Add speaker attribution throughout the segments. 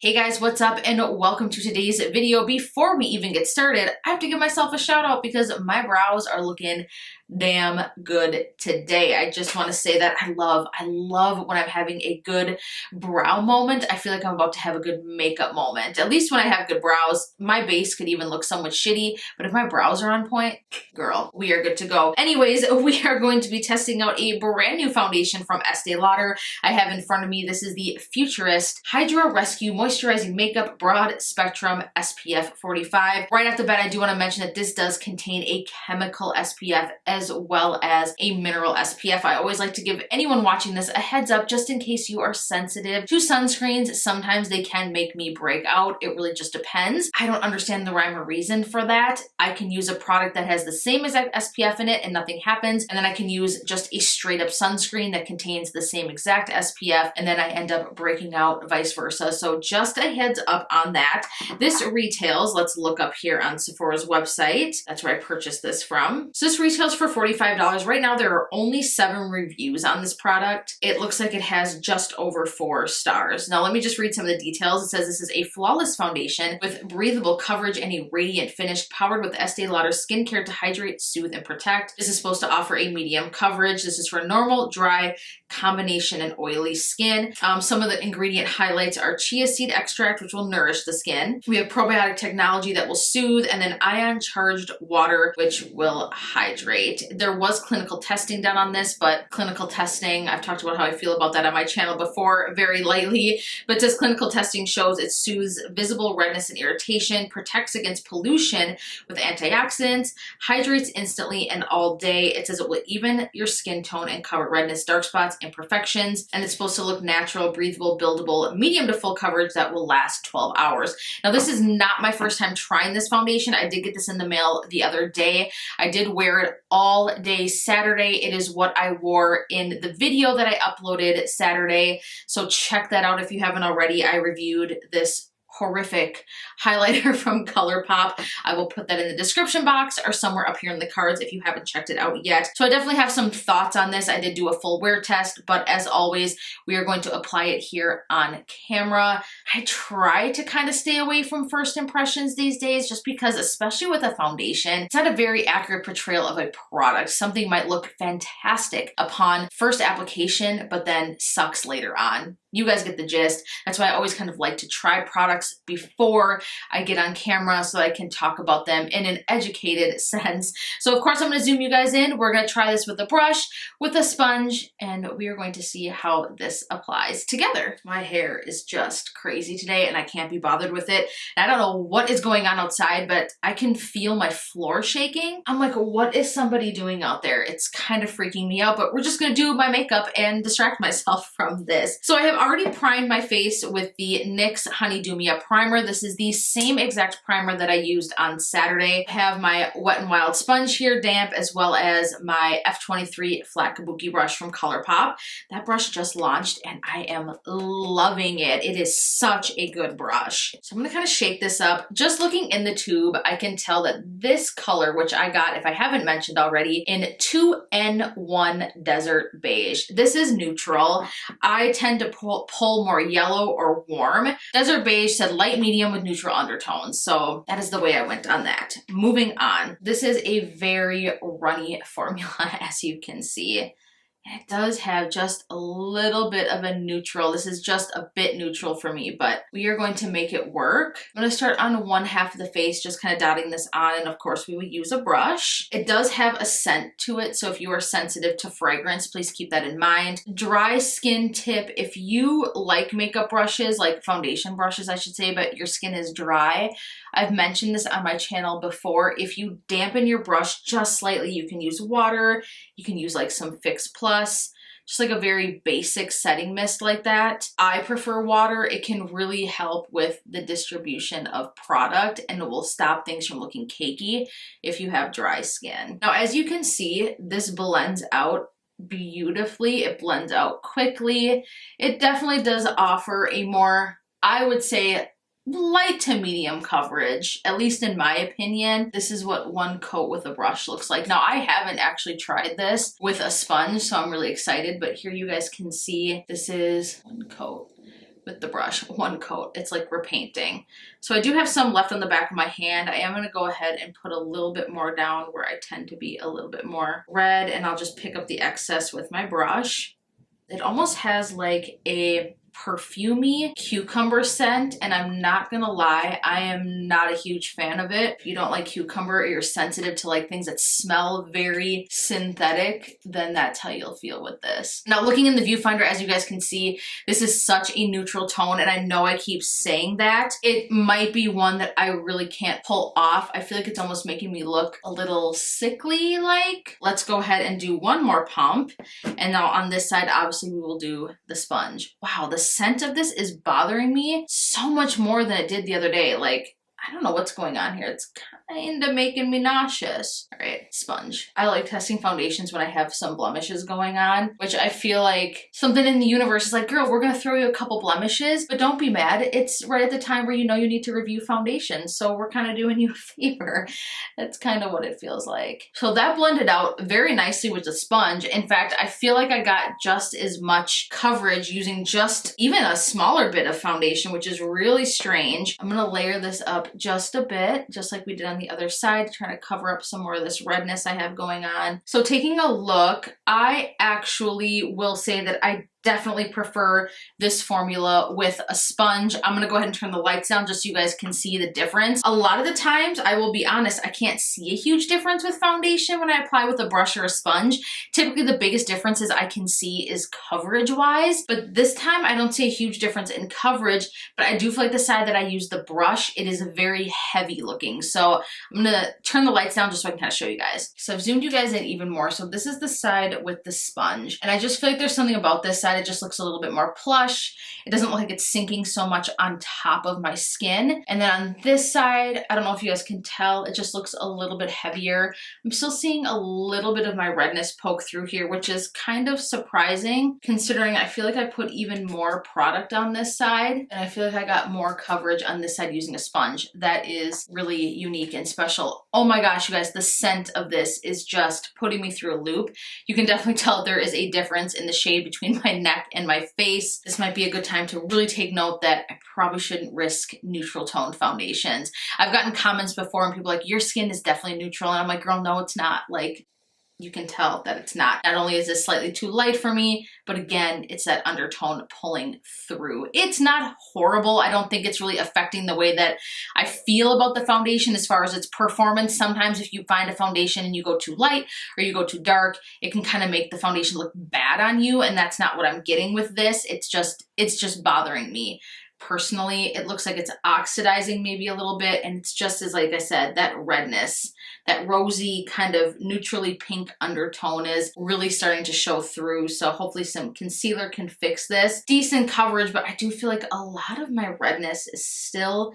Speaker 1: Hey guys, what's up and welcome to today's video. Before we even get started, I have to give myself a shout out because my brows are looking damn good today. I just want to say that I love when I'm having a good brow moment. I feel like I'm about to have a good makeup moment. At least when I have good brows. My base could even look somewhat shitty, but if my brows are on point, girl, we are good to go. Anyways, we are going to be testing out a brand new foundation from Estee Lauder. I have in front of me, this is the Futurist Hydra Rescue Moisturizing Makeup Broad Spectrum SPF 45. Right off the bat, I do want to mention that this does contain a chemical SPF as well as a mineral SPF. I always like to give anyone watching this a heads up just in case you are sensitive to sunscreens. Sometimes they can make me break out. It really just depends. I don't understand the rhyme or reason for that. I can use a product that has the same exact SPF in it and nothing happens, and then I can use just a straight up sunscreen that contains the same exact SPF and then I end up breaking out, vice versa. So just a heads up on that. This retails, let's look up here on Sephora's website. That's where I purchased this from. So this retails for $45. Right now there are only 7 reviews on this product. It looks like it has just over 4 stars. Now let me just read some of the details. It says this is a flawless foundation with breathable coverage and a radiant finish powered with Estee Lauder skincare to hydrate, soothe, and protect. This is supposed to offer a medium coverage. This is for normal, dry, combination, and oily skin. Some of the ingredient highlights are chia seed extract, which will nourish the skin. We have probiotic technology that will soothe, and then ion charged water, which will hydrate. There was clinical testing done on this, but clinical testing, I've talked about how I feel about that on my channel before very lightly, but it says clinical testing shows it soothes visible redness and irritation, protects against pollution with antioxidants, hydrates instantly and all day. It says it will even your skin tone and cover redness, dark spots, imperfections, and it's supposed to look natural, breathable, buildable, medium to full coverage that will last 12 hours. Now this is not my first time trying this foundation. I did get this in the mail the other day. I did wear it all day Saturday. It is what I wore in the video that I uploaded Saturday. So check that out if you haven't already. I reviewed this horrific highlighter from ColourPop. I will put that in the description box or somewhere up here in the cards if you haven't checked it out yet. So I definitely have some thoughts on this. I did do a full wear test, but as always, we are going to apply it here on camera. I try to kind of stay away from first impressions these days just because, especially with a foundation, it's not a very accurate portrayal of a product. Something might look fantastic upon first application, but then sucks later on. You guys get the gist. That's why I always kind of like to try products before I get on camera so that I can talk about them in an educated sense. So of course I'm gonna zoom you guys in. We're gonna try this with a brush, with a sponge, and we are going to see how this applies together. My hair is just crazy today and I can't be bothered with it. And I don't know what is going on outside, but I can feel my floor shaking. I'm like, what is somebody doing out there? It's kind of freaking me out, but we're just gonna do my makeup and distract myself from this. So I have already primed my face with the NYX Honeydew Me Up primer. This is the same exact primer that I used on Saturday. I have my Wet n Wild sponge here, damp, as well as my F23 flat kabuki brush from ColourPop. That brush just launched and I am loving it. It is such a good brush. So I'm gonna kind of shake this up. Just looking in the tube, I can tell that this color, which I got, if I haven't mentioned already, in 2N1 Desert Beige. This is neutral. I tend to pull more yellow or warm. Desert Beige said light medium with neutral undertones, so that is the way I went on that. Moving on. This is a very runny formula, as you can see. It does have just a little bit of a neutral. This is just a bit neutral for me, but we are going to make it work. I'm going to start on one half of the face, just kind of dotting this on, and of course we will use a brush. It does have a scent to it, so if you are sensitive to fragrance, please keep that in mind. Dry skin tip, if you like makeup brushes, like foundation brushes I should say, but your skin is dry, I've mentioned this on my channel before, if you dampen your brush just slightly, you can use water, you can use like some Fix Plus, just like a very basic setting mist like that. I prefer water. It can really help with the distribution of product and it will stop things from looking cakey if you have dry skin. Now, as you can see, this blends out beautifully. It blends out quickly. It definitely does offer a more, I would say, light to medium coverage, at least in my opinion. This is what one coat with a brush looks like. Now, I haven't actually tried this with a sponge, so I'm really excited, but here you guys can see this is one coat with the brush, one coat. It's like repainting. So I do have some left on the back of my hand. I am gonna go ahead and put a little bit more down where I tend to be a little bit more red, and I'll just pick up the excess with my brush. It almost has like a perfumey cucumber scent, and I'm not gonna lie, I am not a huge fan of it. If you don't like cucumber or you're sensitive to like things that smell very synthetic, then that's how you'll feel with this. Now looking in the viewfinder, as you guys can see, this is such a neutral tone, and I know I keep saying that. It might be one that I really can't pull off. I feel like it's almost making me look a little sickly like. Let's go ahead and do one more pump, and now on this side obviously we will do the sponge. Wow, the scent of this is bothering me so much more than it did the other day. Like, I don't know what's going on here. It's kind of making me nauseous. All right, sponge. I like testing foundations when I have some blemishes going on, which I feel like something in the universe is like, girl, we're gonna throw you a couple blemishes, but don't be mad. It's right at the time where you know you need to review foundations, so we're kind of doing you a favor. That's kind of what it feels like. So that blended out very nicely with the sponge. In fact, I feel like I got just as much coverage using just even a smaller bit of foundation, which is really strange. I'm gonna layer this up just a bit, just like we did on the other side, trying to cover up some more of this redness I have going on. So taking a look, I actually will say that I definitely prefer this formula with a sponge. I'm gonna go ahead and turn the lights down just so you guys can see the difference. A lot of the times, I will be honest, I can't see a huge difference with foundation when I apply with a brush or a sponge. Typically the biggest differences I can see is coverage wise, but this time I don't see a huge difference in coverage, but I do feel like the side that I use the brush, it is very heavy looking. So I'm gonna turn the lights down just so I can kind of show you guys. So I've zoomed you guys in even more. So this is the side with the sponge, and I just feel like there's something about this side. It just looks a little bit more plush. It doesn't look like it's sinking so much on top of my skin. And then on this side, I don't know if you guys can tell, it just looks a little bit heavier. I'm still seeing a little bit of my redness poke through here, which is kind of surprising considering I feel like I put even more product on this side, and I feel like I got more coverage on this side using a sponge. That is really unique and special. Oh my gosh, you guys, the scent of this is just putting me through a loop. You can definitely tell there is a difference in the shade between my neck and my face. This might be a good time to really take note that I probably shouldn't risk neutral toned foundations. I've gotten comments before and people are like, your skin is definitely neutral, and I'm like, girl, no, it's not. Like, you can tell that it's not. Not only is this slightly too light for me, but again, it's that undertone pulling through. It's not horrible. I don't think it's really affecting the way that I feel about the foundation as far as its performance. Sometimes if you find a foundation and you go too light or you go too dark, it can kind of make the foundation look bad on you, and that's not what I'm getting with this. It's just bothering me. Personally, it looks like it's oxidizing maybe a little bit, and it's just as, like I said, that redness, that rosy kind of neutrally pink undertone is really starting to show through. So hopefully some concealer can fix this. Decent coverage, but I do feel like a lot of my redness is still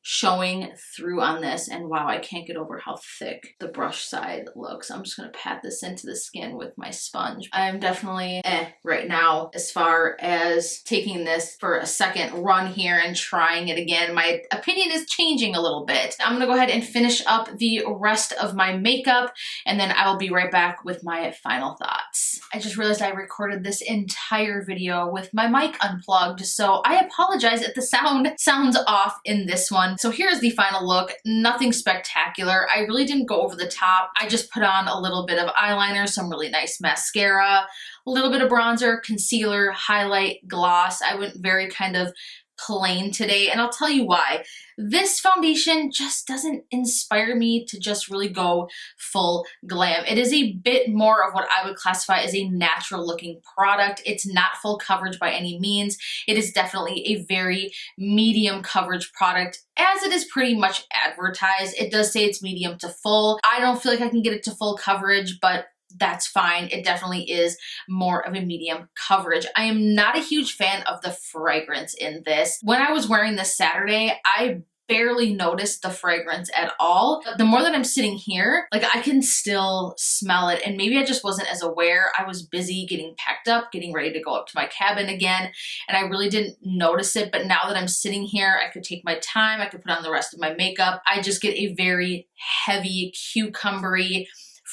Speaker 1: showing through on this, and wow, I can't get over how thick the brush side looks. I'm just gonna pat this into the skin with my sponge. I'm definitely right now as far as taking this for a second run here and trying it again. My opinion is changing a little bit. I'm gonna go ahead and finish up the rest of my makeup, and then I will be right back with my final thoughts. I just realized I recorded this entire video with my mic unplugged, so I apologize if the sound sounds off in this one. So here's the final look. Nothing spectacular. I really didn't go over the top. I just put on a little bit of eyeliner, some really nice mascara, a little bit of bronzer, concealer, highlight, gloss. I went very kind of plain today, and I'll tell you why. This foundation just doesn't inspire me to just really go full glam. It is a bit more of what I would classify as a natural looking product. It's not full coverage by any means. It is definitely a very medium coverage product, as it is pretty much advertised. It does say it's medium to full. I don't feel like I can get it to full coverage, but that's fine. It definitely is more of a medium coverage. I am not a huge fan of the fragrance in this. When I was wearing this Saturday, I barely noticed the fragrance at all. But the more that I'm sitting here, like, I can still smell it, and maybe I just wasn't as aware. I was busy getting packed up, getting ready to go up to my cabin again, and I really didn't notice it. But now that I'm sitting here, I could take my time, I could put on the rest of my makeup. I just get a very heavy, cucumbery,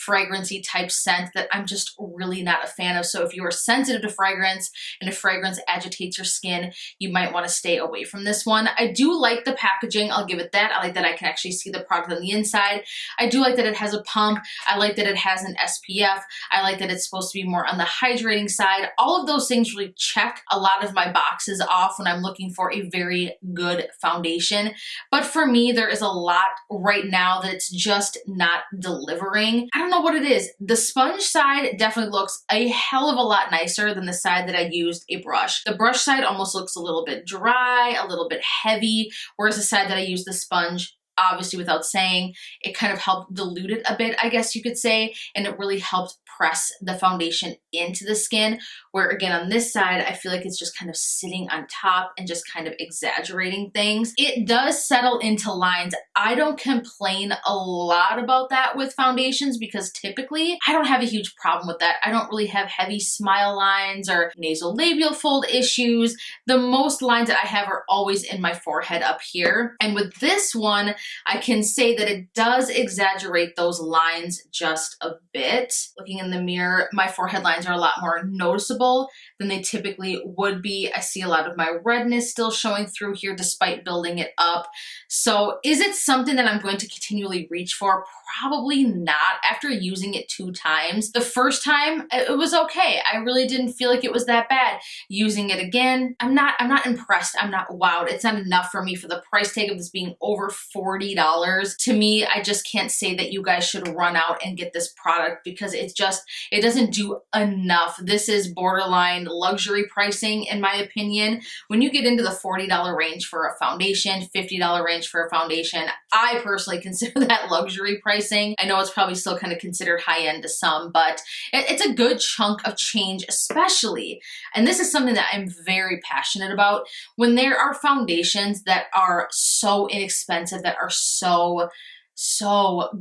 Speaker 1: fragrancy type scent that I'm just really not a fan of. So if you are sensitive to fragrance and if fragrance agitates your skin, you might want to stay away from this one. I do like the packaging, I'll give it that. I like that I can actually see the product on the inside. I do like that it has a pump. I like that it has an SPF. I like that it's supposed to be more on the hydrating side. All of those things really check a lot of my boxes off when I'm looking for a very good foundation. But for me, there is a lot right now that it's just not delivering. I don't know what it is. The sponge side definitely looks a hell of a lot nicer than the side that I used a brush. The brush side almost looks a little bit dry, a little bit heavy, whereas the side that I used the sponge, obviously without saying, it kind of helped dilute it a bit, I guess you could say, and it really helped press the foundation into the skin, where again on this side I feel like it's just kind of sitting on top and just kind of exaggerating things. It does settle into lines. I don't complain a lot about that with foundations because typically I don't have a huge problem with that. I don't really have heavy smile lines or nasolabial fold issues. The most lines that I have are always in my forehead up here, and with this one I can say that it does exaggerate those lines just a bit. Looking in the mirror, my forehead lines are a lot more noticeable than they typically would be. I see a lot of my redness still showing through here despite building it up. So is it something that I'm going to continually reach for? Probably not. After using it 2 times. The first time it was okay. I really didn't feel like it was that bad. Using it again, I'm not impressed. I'm not wowed. It's not enough for me for the price tag of this being over $40. To me, I just can't say that you guys should run out and get this product because it doesn't do enough. This is borderline luxury pricing in my opinion. When you get into the $40 range for a foundation, $50 range for a foundation, I personally consider that luxury pricing. I know it's probably still kind of considered high-end to some, but it's a good chunk of change, especially, and this is something that I'm very passionate about, when there are foundations that are so inexpensive, that are so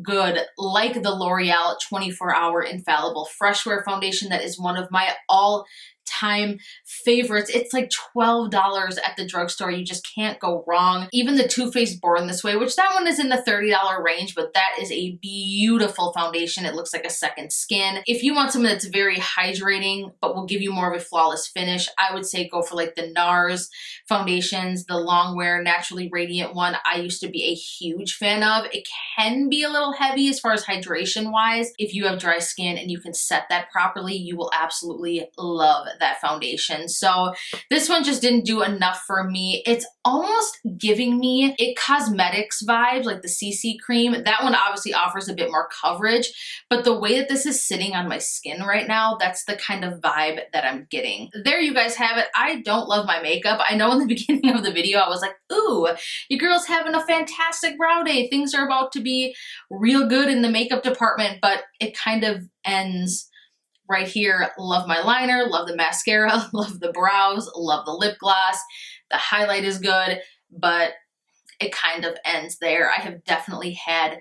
Speaker 1: good, like the L'Oreal 24-Hour Infallible Fresh Wear Foundation. That is one of my all-time favorites. It's like $12 at the drugstore. You just can't go wrong. Even the Too Faced Born This Way, which that one is in the $30 range, but that is a beautiful foundation. It looks like a second skin. If you want something that's very hydrating but will give you more of a flawless finish, I would say go for like the NARS foundations, the Long Wear Naturally Radiant one. I used to be a huge fan of. It can be a little heavy as far as hydration wise. If you have dry skin and you can set that properly, you will absolutely love that foundation. So this one just didn't do enough for me. It's almost giving me a cosmetics vibe, like the CC cream. That one obviously offers a bit more coverage, but the way that this is sitting on my skin right now, that's the kind of vibe that I'm getting. There you guys have it. I don't love my makeup. I know in the beginning of the video I was like, ooh, your girl's having a fantastic brow day. Things are about to be real good in the makeup department, but it kind of ends right here. Love my liner, love the mascara, love the brows, love the lip gloss. The highlight is good, but it kind of ends there. I have definitely had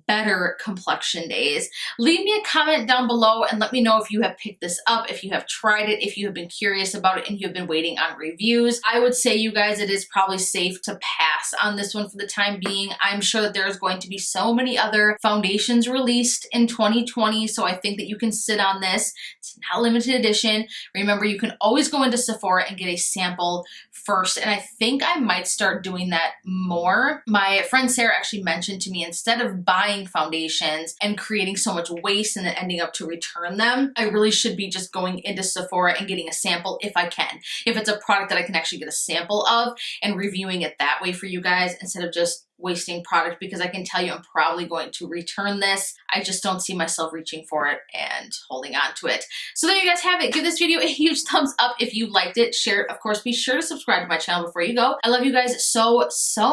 Speaker 1: better complexion days. Leave me a comment down below and let me know if you have picked this up, if you have tried it, if you have been curious about it and you have been waiting on reviews. I would say, you guys, it is probably safe to pass on this one for the time being. I'm sure that there's going to be so many other foundations released in 2020, so I think that you can sit on this. It's not limited edition. Remember, you can always go into Sephora and get a sample first, and I think I might start doing that more. My friend Sarah actually mentioned to me, instead of buying foundations and creating so much waste and then ending up to return them, I really should be just going into Sephora and getting a sample if I can. If it's a product that I can actually get a sample of and reviewing it that way for you guys instead of just wasting product, because I can tell you I'm probably going to return this. I just don't see myself reaching for it and holding on to it. So there you guys have it. Give this video a huge thumbs up if you liked it. Share it. Of course, be sure to subscribe to my channel before you go. I love you guys so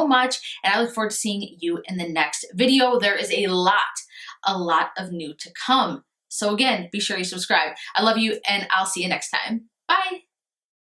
Speaker 1: much, and I look forward to seeing you in the next video. There is a lot of new to come. So again, be sure you subscribe. I love you, and I'll see you next time. Bye.